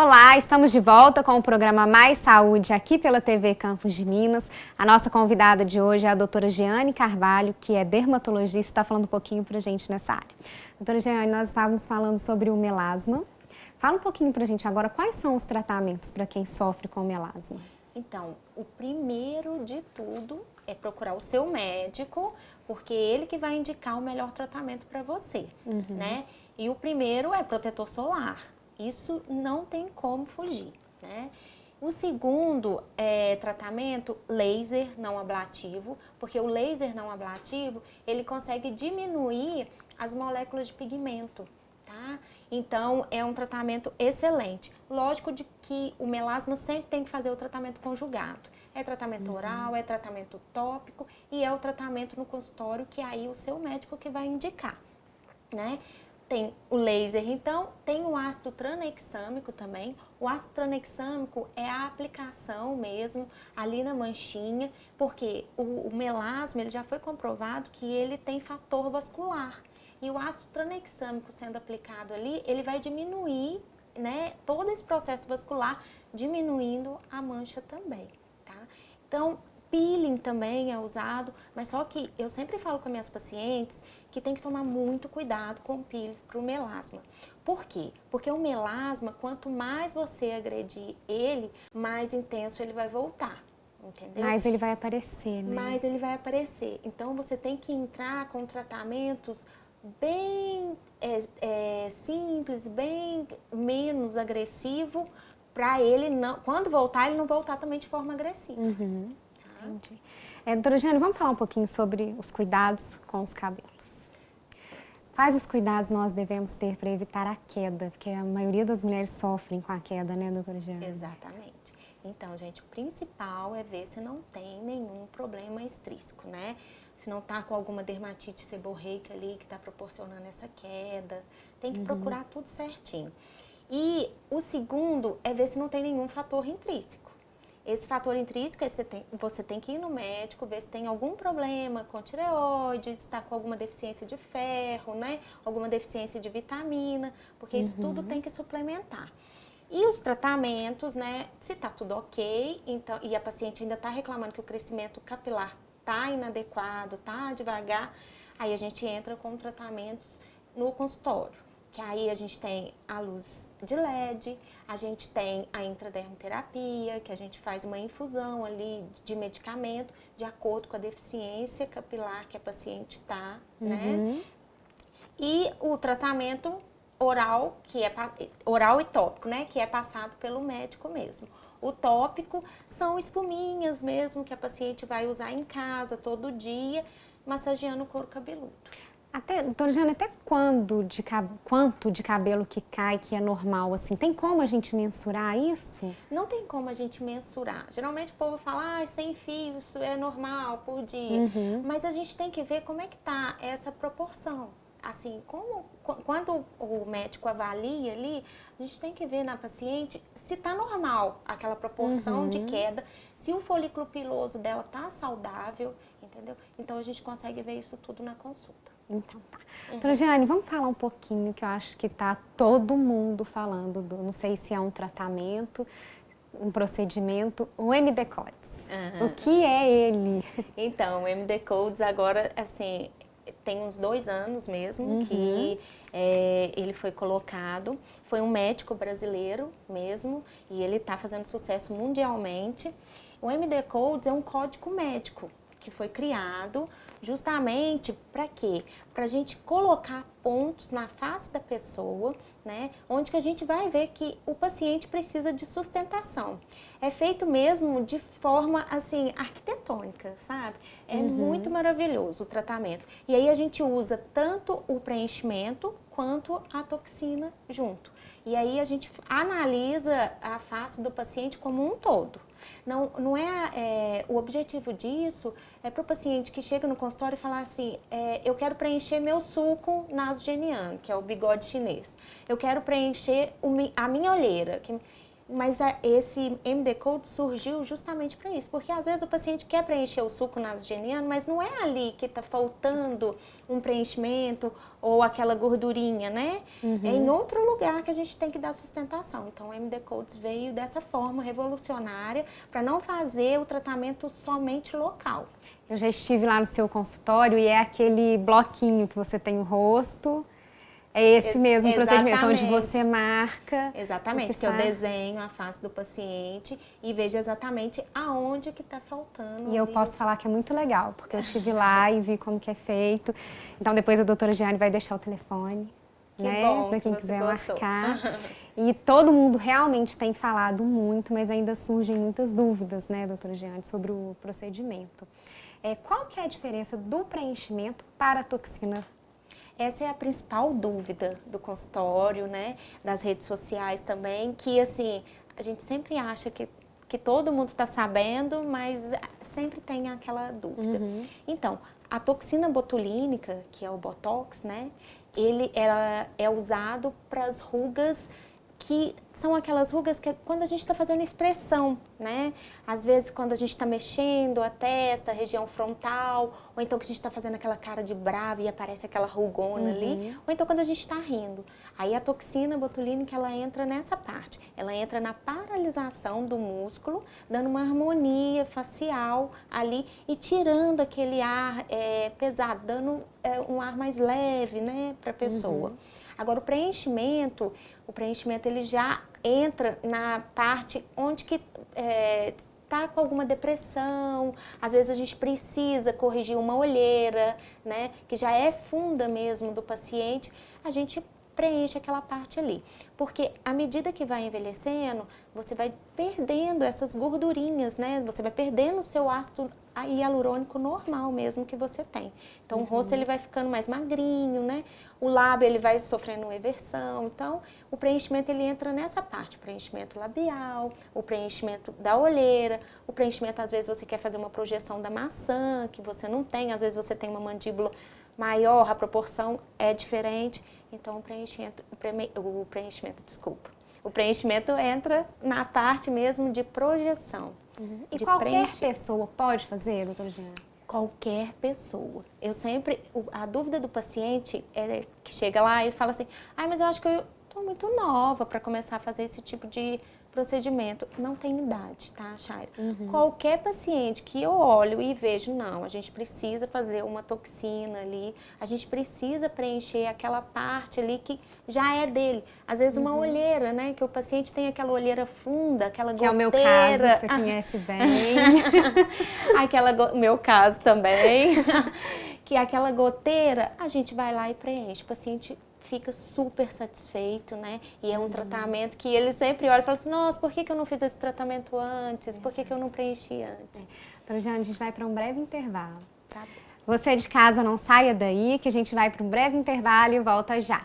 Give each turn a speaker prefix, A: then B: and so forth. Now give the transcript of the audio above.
A: Olá, estamos de volta com o programa Mais Saúde aqui pela TV Campos de Minas. A nossa convidada de hoje é a doutora Jeane Carvalho, que é dermatologista e está falando um pouquinho para a gente nessa área. Doutora Jeane, nós estávamos falando sobre o melasma. Fala um pouquinho para a gente agora quais são os tratamentos para quem sofre com melasma.
B: Então, o primeiro de tudo é procurar o seu médico, porque é ele que vai indicar o melhor tratamento para você, né? E o primeiro é protetor solar. Isso não tem como fugir, né? O segundo é tratamento laser não ablativo, porque o laser não ablativo, ele consegue diminuir as moléculas de pigmento, tá? Então, é um tratamento excelente. Lógico de que o melasma sempre tem que fazer o tratamento conjugado. É tratamento oral, é tratamento tópico e é o tratamento no consultório, que aí o seu médico que vai indicar, né? Tem o laser, então, tem o ácido tranexâmico também. O ácido tranexâmico é a aplicação mesmo ali na manchinha, porque o melasma, ele já foi comprovado que ele tem fator vascular. E o ácido tranexâmico sendo aplicado ali, ele vai diminuir, né, todo esse processo vascular, diminuindo a mancha também, tá? Então, peeling também é usado, mas só que eu sempre falo com minhas pacientes que tem que tomar muito cuidado com peelings para o melasma. Por quê? Porque o melasma, quanto mais você agredir ele, mais intenso ele vai voltar. Entendeu?
A: Mas ele vai aparecer, né?
B: Mas ele vai aparecer. Então, você tem que entrar com tratamentos bem simples, bem menos agressivo, para ele não, quando voltar, ele não voltar também de forma agressiva. Tá?
A: Entendi. Doutora Jeane, vamos falar um pouquinho sobre os cuidados com os cabelos. Quais os cuidados nós devemos ter para evitar a queda? Porque a maioria das mulheres sofrem com a queda, né, doutora Jeane?
B: Exatamente. Então, gente, o principal é ver se não tem nenhum problema extrínseco, né? Se não tá com alguma dermatite seborreica ali que tá proporcionando essa queda. Tem que procurar tudo certinho. E o segundo é ver se não tem nenhum fator intrínseco. Esse fator intrínseco, você tem que ir no médico, ver se tem algum problema com tireoide, se está com alguma deficiência de ferro, né? Alguma deficiência de vitamina, porque isso tudo tem que suplementar. E os tratamentos, né? Se tá tudo ok, então, e a paciente ainda está reclamando que o crescimento capilar tá inadequado, tá devagar, aí a gente entra com tratamentos no consultório. Que aí a gente tem a luz de LED, a gente tem a intradermoterapia, que a gente faz uma infusão ali de medicamento de acordo com a deficiência capilar que a paciente está, né? E o tratamento oral, que é oral e tópico, né? Que é passado pelo médico mesmo. O tópico são espuminhas mesmo que a paciente vai usar em casa todo dia, massageando o couro cabeludo.
A: Doutora Jeane, até quanto de cabelo que cai que é normal, assim? Tem como a gente mensurar isso?
B: Não tem como a gente mensurar. Geralmente o povo fala, 100 fios é normal por dia. Mas a gente tem que ver como é que tá essa proporção. Assim, quando o médico avalia ali, a gente tem que ver na paciente se tá normal aquela proporção de queda, se o folículo piloso dela tá saudável, entendeu? Então a gente consegue ver isso tudo na consulta.
A: Então tá. Doutora Jeane, vamos falar um pouquinho, que eu acho que tá todo mundo falando não sei se é um tratamento, um procedimento, o MD Codes. O que é ele?
B: Então, o MD Codes agora, assim, tem uns 2 anos mesmo que ele foi colocado. Foi um médico brasileiro mesmo e ele está fazendo sucesso mundialmente. O MD Codes é um código médico que foi criado justamente para quê? Para a gente colocar pontos na face da pessoa, né? Onde que a gente vai ver que o paciente precisa de sustentação. É feito mesmo de forma, assim, arquitetônica, sabe? É muito maravilhoso o tratamento. E aí a gente usa tanto o preenchimento quanto a toxina junto. E aí a gente analisa a face do paciente como um todo. Não é o objetivo disso é para o paciente que chega no consultório e falar assim, eu quero preencher meu sulco nasogeniano, que é o bigode chinês. Eu quero preencher a minha olheira. Mas esse MD Code surgiu justamente para isso, porque às vezes o paciente quer preencher o suco nasogeniano, mas não é ali que está faltando um preenchimento ou aquela gordurinha, né? É em outro lugar que a gente tem que dar sustentação. Então o MD Codes veio dessa forma revolucionária para não fazer o tratamento somente local.
A: Eu já estive lá no seu consultório e é aquele bloquinho que você tem o rosto. É esse mesmo procedimento, onde você marca.
B: Exatamente, que eu desenho a face do paciente e vejo exatamente aonde que está faltando.
A: E eu posso falar que é muito legal, porque eu estive lá e vi como que é feito. Então depois a doutora Jeane vai deixar o telefone, né, para quem quiser marcar. E todo mundo realmente tem falado muito, mas ainda surgem muitas dúvidas, né, doutora Jeane, sobre o procedimento. Qual que é a diferença do preenchimento para a toxina?
B: Essa é a principal dúvida do consultório, né, das redes sociais também, que assim, a gente sempre acha que todo mundo está sabendo, mas sempre tem aquela dúvida. Então, a toxina botulínica, que é o Botox, né, ela é usado para as rugas que são aquelas rugas que quando a gente está fazendo expressão, né? Às vezes quando a gente está mexendo a testa, a região frontal, ou então que a gente está fazendo aquela cara de bravo e aparece aquela rugona ali, ou então quando a gente está rindo. Aí a toxina botulínica, ela entra nessa parte, ela entra na paralisação do músculo, dando uma harmonia facial ali e tirando aquele ar pesado, dando um ar mais leve, né, para a pessoa. Agora o preenchimento ele já entra na parte onde que está com alguma depressão, às vezes a gente precisa corrigir uma olheira, né, que já é funda mesmo do paciente, a gente preenche aquela parte ali. Porque à medida que vai envelhecendo, você vai perdendo essas gordurinhas, né? Você vai perdendo o seu ácido hialurônico normal mesmo que você tem. Então o rosto ele vai ficando mais magrinho, né? O lábio ele vai sofrendo uma eversão. Então o preenchimento ele entra nessa parte, o preenchimento labial, o preenchimento da olheira, o preenchimento às vezes você quer fazer uma projeção da maçã que você não tem, às vezes você tem uma mandíbula maior, a proporção é diferente. Então o preenchimento entra na parte mesmo de projeção.
A: E qualquer pessoa pode fazer, doutora Jeane?
B: Qualquer pessoa. A dúvida do paciente é que chega lá e fala assim, mas eu acho que eu estou muito nova para começar a fazer esse tipo de procedimento. Não tem idade, tá, Chaira? Qualquer paciente que eu olho e vejo, não, a gente precisa fazer uma toxina ali, a gente precisa preencher aquela parte ali que já é dele. Às vezes uma olheira, né, que o paciente tem aquela olheira funda, aquela goteira.
A: Que é o meu caso, que você conhece bem.
B: Meu caso também. Que aquela goteira, a gente vai lá e preenche. O paciente fica super satisfeito, né? E é um tratamento que ele sempre olha e fala assim, nossa, por que eu não fiz esse tratamento antes? Por que eu não preenchi antes?
A: Doutora Jeane, a gente vai para um breve intervalo.
B: Tá bom.
A: Você de casa não saia daí, que a gente vai para um breve intervalo e volta já.